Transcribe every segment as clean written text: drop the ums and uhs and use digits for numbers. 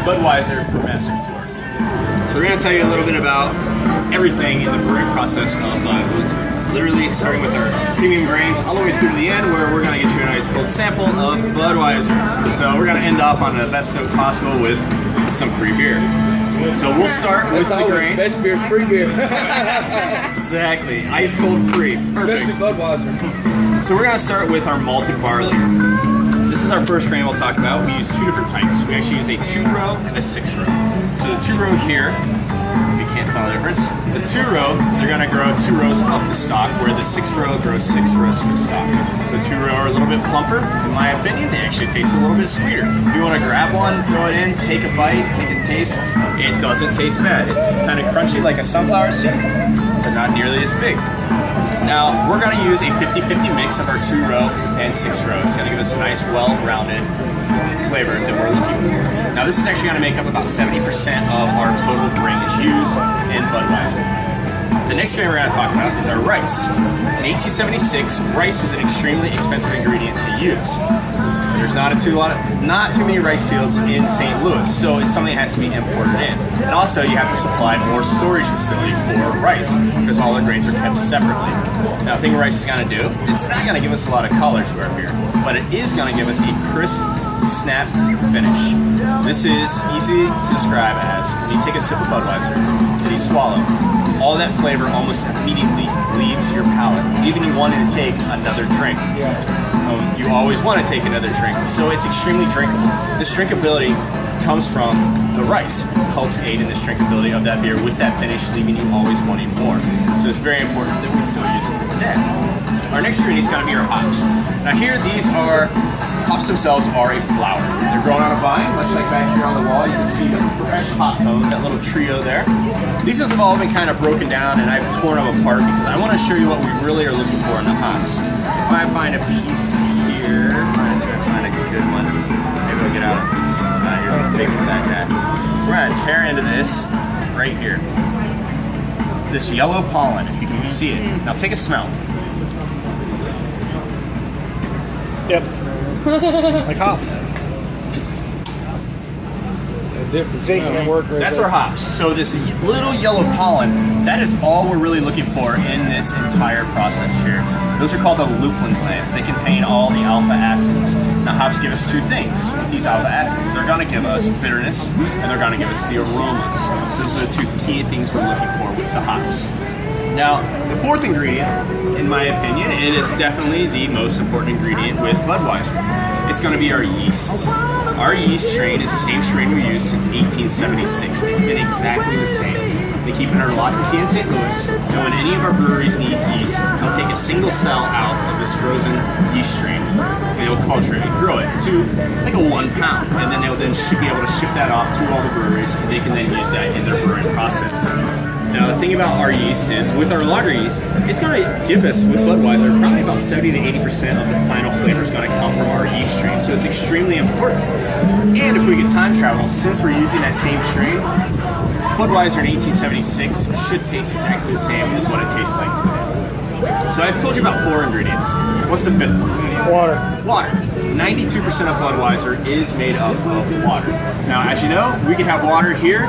Budweiser Brewmaster Tour. So we're going to tell you a little bit about everything in the brewing process of Budweiser. Literally starting with our premium grains all the way through to the end, where we're going to get you a nice cold sample of Budweiser. So we're going to end off on the best note possible with some free beer. So we'll start with the grains. Best beer's free beer. Exactly. Ice cold free. Perfect. Especially Budweiser. So we're going to start with our malted barley. This is our first grain we'll talk about. We use two different types. We actually use a 2-row and a 6-row. So the 2-row here, if you can't tell the difference, the 2-row, they're going to grow 2 rows up the stalk, where the 6-row grows 6 rows to the stalk. The 2-row are a little bit plumper. In my opinion, they actually taste a little bit sweeter. If you want to grab one, throw it in, take a bite, take a taste, it doesn't taste bad. It's kind of crunchy like a sunflower seed, but not nearly as big. Now, we're going to use a 50-50 mix of our 2-row and 6-row. It's going to give us a nice, well-rounded flavor that we're looking for. Now, this is actually going to make up about 70% of our total grainage used in Budweiser. The next grain we're going to talk about is our rice. In 1876, rice was an extremely expensive ingredient to use. There's not too many rice fields in St. Louis, so it's something that has to be imported in. And also, you have to supply more storage facility for rice, because all the grains are kept separately. Now, the thing rice is going to do, it's not going to give us a lot of color to our beer, but it is going to give us a crisp, snap finish. This is easy to describe as when you take a sip of Budweiser and you swallow, all that flavor almost immediately leaves your palate, leaving you wanting to take another drink. You always want to take another drink, so it's extremely drinkable. This drinkability comes from the rice. It helps aid in this drinkability of that beer with that finish, leaving you always wanting more. So it's very important that we still use it today. Our next ingredient is going to be our hops. Now here, hops themselves are a flower. They're grown on a vine, much like back here on the wall. You can see the fresh hop cones, that little trio there. These have all been kind of broken down, and I've torn them apart because I want to show you what we really are looking for in the hops. If I find a piece here, let's see if I find a good one. Maybe we'll get out of here's a big fat guy. We're going to tear into this right here. This yellow pollen, if you can see it. Now take a smell. Yep. Like hops. Different taste and work. That's our hops. So this little yellow pollen, that is all we're really looking for in this entire process here. Those are called the lupulin glands. They contain all the alpha acids. Now hops give us two things with these alpha acids. They're going to give us bitterness, and they're going to give us the aromas. So those are the two key things we're looking for with the hops. Now, the fourth ingredient, in my opinion, it is definitely the most important ingredient with Budweiser. It's going to be our yeast. Our yeast strain is the same strain we used since 1876. It's been exactly the same. They keep it in our lock and key in St. Louis, so when any of our breweries need yeast, they'll take a single cell out of this frozen yeast strain, and they'll culture it and grow it to like a 1 pound, and then they'll should be able to ship that off to all the breweries, and they can then use that in their brewing process. Now, the thing about our yeast is, with our lager yeast, it's going to give us, with Budweiser, probably about 70 to 80% of the final flavor is going to come from our yeast strain. So it's extremely important. And if we could time travel, since we're using that same strain, Budweiser in 1876 should taste exactly the same as what it tastes like today. So I've told you about 4 ingredients. What's the 5th ingredient? Water. Water. 92% of Budweiser is made up of water. Now, as you know, we can have water here.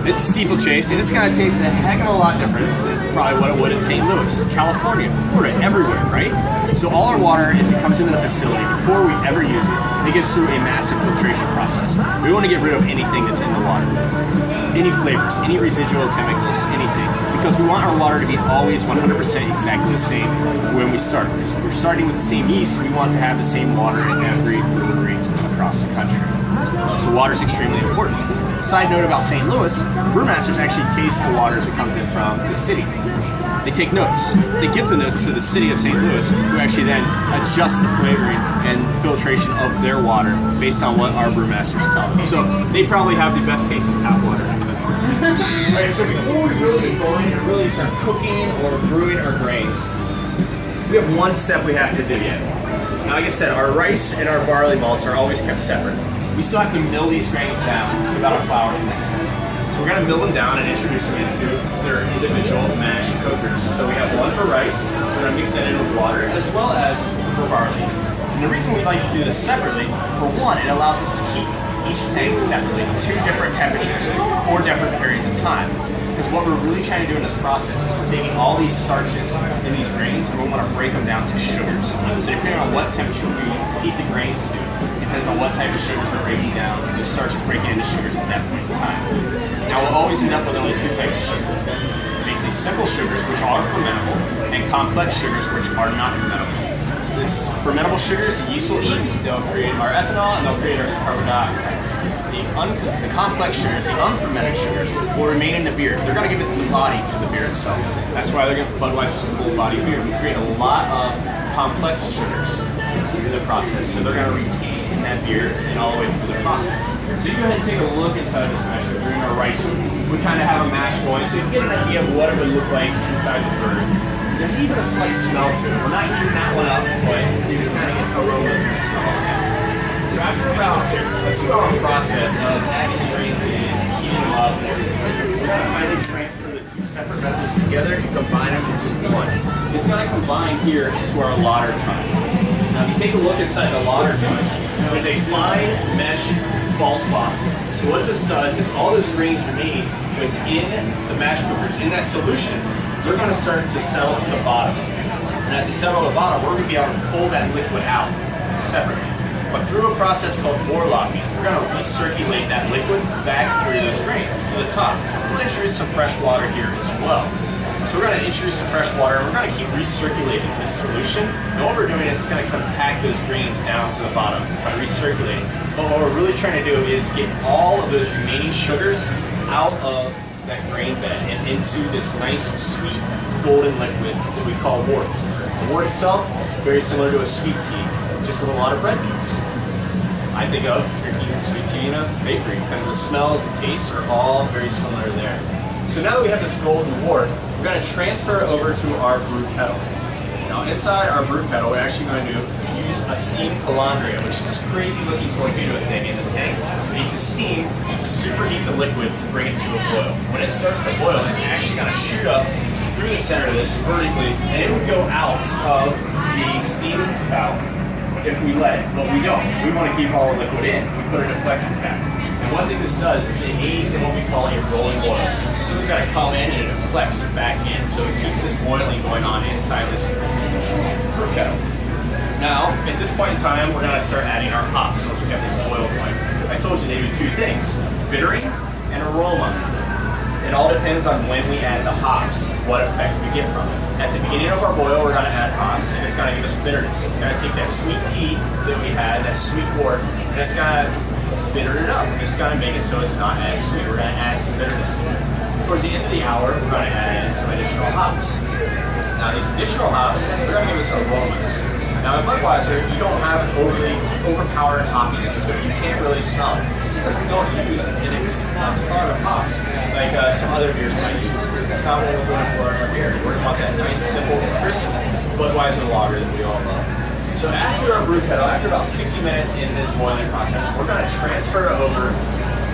It's Steeplechase, and it's going to taste a heck of a lot different than probably what it would in St. Louis, California, Florida, everywhere, right? So all our water, as it comes into the facility, before we ever use it, it gets through a massive filtration process. We want to get rid of anything that's in the water. Any flavors, any residual chemicals, anything. Because we want our water to be always 100% exactly the same when we start. Because if we're starting with the same yeast, we want to have the same water in every brewery across the country. So water is extremely important. Side note about St. Louis, brewmasters actually taste the water as it comes in from the city. They take notes. They give the notes to the city of St. Louis, who actually then adjusts the flavoring and filtration of their water based on what our brewmasters tell them. So they probably have the best tasting tap water in the country. Alright, so before we really get going and really start cooking or brewing our grains, we have one step we have to do yet. Now, like I said, our rice and our barley malts are always kept separate. We still have to mill these grains down to about a flour consistency. So we're going to mill them down and introduce them into their individual mash cookers. So we have one for rice, we're going to mix that in with water, as well as for barley. And the reason we like to do this separately, for one, it allows us to keep each tank separately, 2 different temperatures, 4 different periods of time. Because what we're really trying to do in this process is we're taking all these starches and these grains and we want to break them down to sugars. So depending on what temperature we heat the grains to, depends on what type of sugars we're breaking down, the starches breaking into sugars at that point in time. Now we'll always end up with only 2 types of sugar. Basically simple sugars, which are fermentable, and complex sugars, which are not fermentable. There's fermentable sugars the yeast will eat, they'll create our ethanol and they'll create our carbon dioxide. The complex sugars, the unfermented sugars, will remain in the beer. They're going to give it the body to the beer itself. That's why they're going to Budweiser's a full body beer. We create a lot of complex sugars in the process, so they're going to retain in that beer and all the way through the process. So you go ahead and take a look inside this mash. We're doing our rice. We kind of have a mash going, so you can get an idea of what it would look like inside the brewery. There's even a slight smell to it. We're not heating that one up, but you can kind of get aromas and smell on that. So after about, let's do our process of adding the grains in, heating them up, and everything. We're going to finally transfer the 2 separate vessels together and combine them into one. It's going to combine here into our lauter tun. Now if you take a look inside the lauter tun, there's a fine mesh false bottom. So what this does is all those grains remaining within the mash cookers in that solution, they're going to start to settle to the bottom. And as they settle to the bottom, we're going to be able to pull that liquid out separately. But through a process called bore locking, we're going to recirculate that liquid back through those grains to the top. We'll introduce some fresh water here as well. So we're going to introduce some fresh water, and we're going to keep recirculating this solution. And what we're doing is going to compact those grains down to the bottom by recirculating. But what we're really trying to do is get all of those remaining sugars out of that grain bed and into this nice, sweet, golden liquid that we call wort. The wort itself, very similar to a sweet tea, just with a lot of red beets. I think of drinking sweet tea in a bakery. Kind of the smells and tastes are all very similar there. So now that we have this golden wort, we're going to transfer it over to our brew kettle. Now inside our brew kettle, we're actually going to use a steam calandria, which is this crazy looking torpedo thing in the tank. It uses steam to superheat the liquid to bring it to a boil. When it starts to boil, it's actually going to shoot up through the center of this vertically, and it would go out of the steam spout if we let it, but we don't. We want to keep all the liquid in. We put a deflection cap. And one thing this does is it aids in what we call a rolling boil. So something's got to come in and it deflects back in. So it keeps this boiling going on inside this brew kettle. Now, at this point in time, we're going to start adding our hops once we have this boil going. I told you they do 2 things, bittering and aroma. It all depends on when we add the hops, what effect we get from it. At the beginning of our boil, we're going to add hops, and it's going to give us bitterness. It's going to take that sweet tea that we had, that sweet wort, and it's going to bitter it up. It's going to make it so it's not as sweet. We're going to add some bitterness to it. Towards the end of the hour, we're going to add in some additional hops. Now, these additional hops, they're going to give us aromas. Now, in Budweiser, you don't have an overpowered hoppiness to it. You can't really smell it. Because we don't use an lot of hops like some other beers might use. That's not what we're going for in our beer. We're going to want that nice, simple, crisp Budweiser lager that we all love. So after our brew kettle, after about 60 minutes in this boiling process, we're going to transfer it over.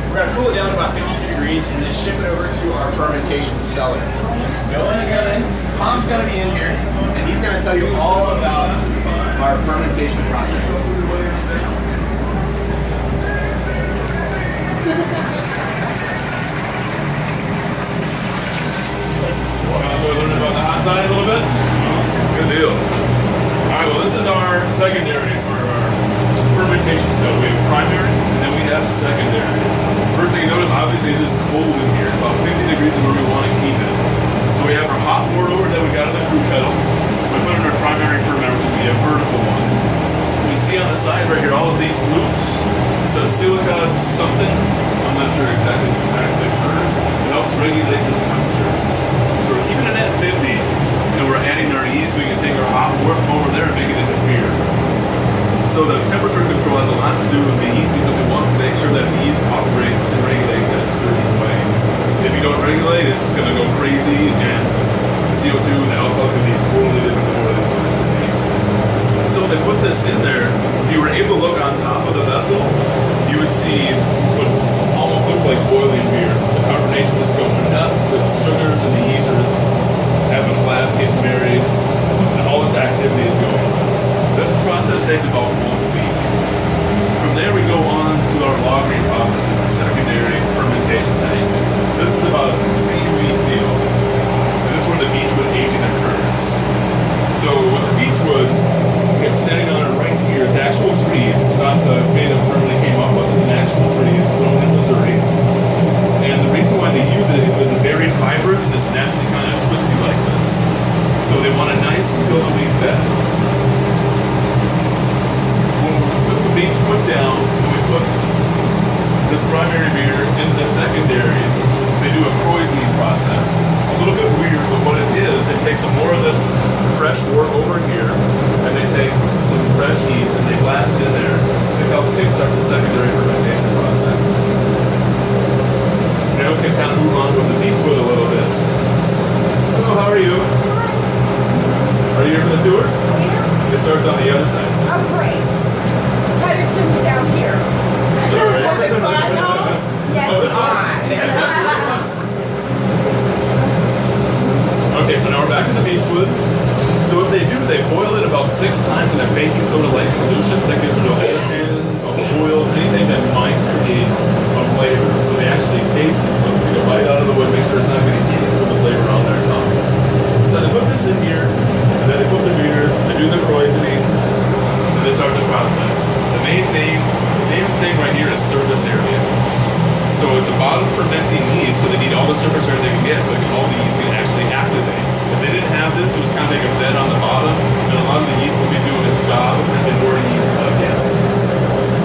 We're going to cool it down to about 52 degrees and then ship it over to our fermentation cellar. Go in. Tom's going to be in here, and he's going to tell you all about our fermentation process. Learning about the hot side a little bit? Good deal. Alright, well this is our secondary, or our fermentation cell. We have primary, and then we have secondary. First thing you notice, obviously it is cold in here. It's about 50 degrees is where we want to keep it. So we have our hot pour over that we got in the brew kettle. We put in our primary fermenter, which will be a vertical one. We see on the side right here all of these flutes. It's a silica something. I'm not sure exactly the exact picture. It helps regulate the temperature. So we're keeping it at 50, and we're adding our yeast so we can take our hot wort from over there and make it into beer. So the temperature control has a lot to do with the yeast because we want to make sure that the yeast operates and regulates in a certain way. If you don't regulate, it's just going to go crazy, and the CO2 and the alcohol is going to be totally different than what it is to be. So when they put this in there, if you were able to look on top of the vessel, you would see what almost looks like boiling beer. The carbonation is going nuts, the sugars and the yeast are just having a blast, getting married, and all this activity is going on. This process takes about 1 week. From there we go on to our lagering this primary beer into the secondary, they do a krausening process. It's a little bit weird, but what it is, it takes more of this fresh wort over here, and they take some fresh yeast and they blast it in there to help kickstart the secondary fermentation process. Now we can kind of move on from the beechwood a little bit. Hello, how are you? Are you here for the tour? It starts on the other side. Oh, great. Why are you sitting down here? Sorry. Was it fun? No? Yes, Oh, it's fun. Okay, so now we're back to the beechwood. So what they do, they boil it about 6 times in a baking soda-like solution that gives it all the tannins, all the oils, anything that might create a flavor. So they actually taste it, take a bite out of the wood, make sure it's not going to eat the flavor on their tongue. So they put this in here, and then they put the beer, they do the krausening, and they start the process. The main thing right here is surface area. So it's a bottom fermenting yeast, so they need all the surface area they can get, so all the yeast can actually activate. If they didn't have this, it was kind of like a bed on the bottom, and a lot of the yeast would be doing its job and more yeast again.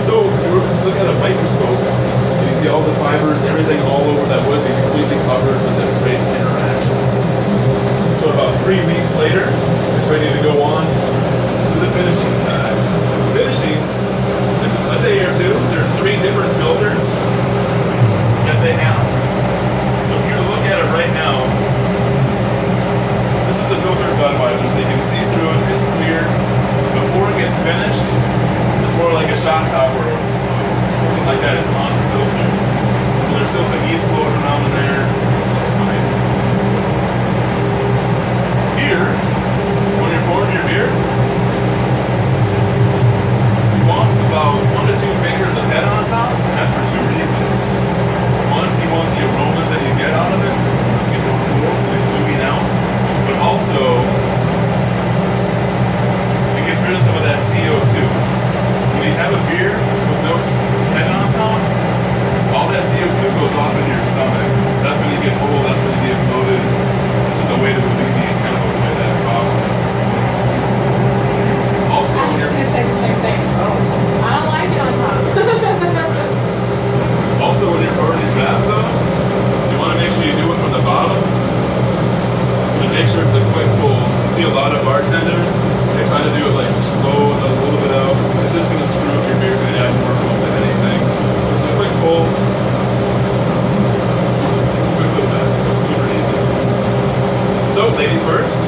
So if you look at a microscope, and you see all the fibers, everything all over that wood, they completely covered with a great interaction. So about 3 weeks later, it's ready to go on to the finishing side. Finishing, this is a day or two. There's 3 different filters that they have. So if you were to look at it right now, this is a filtered Budweiser, so you can see through it, it's clear. Before it gets finished, it's more like a shot top or something like that, it's unfiltered. So there's still some yeast floating around in there. Here, when you're pouring your beer, you want about 1 to 2 fingers of head on top. That's for 2 reasons. One, you want the aromas that you get out of it. It's going to be cool and moving out. But also, it gets rid of some of that CO2. When you have a beer with no head on top, all that CO2 goes off into your stomach. That's when you get full, that's when you get bloated. This is a way to alleviate kind of avoid that problem. Also, I was going to say the same thing. I don't like it on top. also when you're pouring your draft though, you want to make sure you do it from the bottom. And make sure it's a quick pull. You see a lot of bartenders, they try to do it like slow and a little bit out. It's just going to screw up your beer, it's going to add more foam than anything. Just a quick pull. Quick little bit. Super easy. So, ladies first.